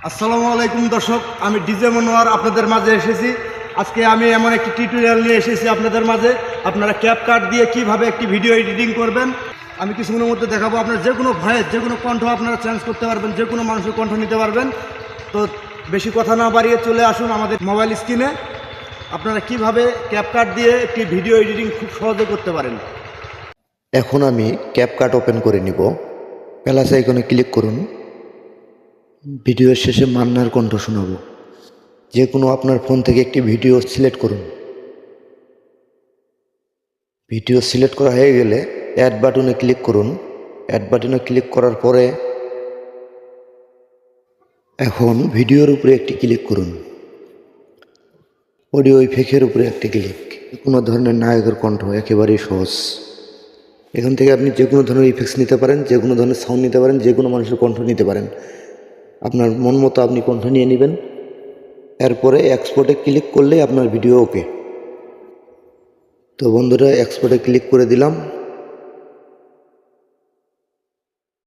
আসসালামু আলাইকুম দর্শক, আমি ডিজে মনোয়ার আপনাদের মাঝে এসেছি। আজকে আমি এমন একটি টিউটোরিয়াল নিয়ে এসেছি আপনাদের মাঝে। আপনারা ক্যাপকাট দিয়ে কিভাবে একটি ভিডিও এডিটিং করবেন আমি কিছুক্ষণের মধ্যে দেখাবো। আপনারা যে কোনো ভয়েস, যে কোনো কণ্ঠ আপনারা চেঞ্জ করতে পারবেন, যে কোনো মানুষের কণ্ঠ নিতে পারবেন। তো বেশি কথা না বাড়িয়ে চলে আসুন আমাদের মোবাইল স্ক্রিনে। আপনারা কিভাবে ক্যাপকাট দিয়ে একটি ভিডিও এডিটিং খুব সহজে করতে পারেন। এখন আমি ক্যাপকাট ওপেন করে নিব। প্লাস আইকনে ক্লিক করুন। ভিডিওর শেষে মান্নার কণ্ঠ শোনাবো। যে কোনো আপনার ফোন থেকে একটি ভিডিও সিলেক্ট করুন। ভিডিও সিলেক্ট করা হয়ে গেলে অ্যাড বাটনে ক্লিক করুন। অ্যাড বাটনে ক্লিক করার পরে এখন ভিডিওর উপরে একটি ক্লিক করুন। অডিও ইফেক্টের উপরে একটি ক্লিক। কোনো ধরনের নায়কের কণ্ঠ একেবারেই সহজ। এখান থেকে আপনি যে কোনো ধরনের ইফেক্টস নিতে পারেন, যে কোনো ধরনের সাউন্ড নিতে পারেন, যে কোনো মানুষের কণ্ঠ নিতে পারেন। আপনার মন মতো আপনি কণ্ঠ নিয়ে নেবেন। এরপরে এক্সপোর্টে ক্লিক করলেই আপনার ভিডিও ওকে। তো বন্ধুরা, এক্সপোর্টে ক্লিক করে দিলাম।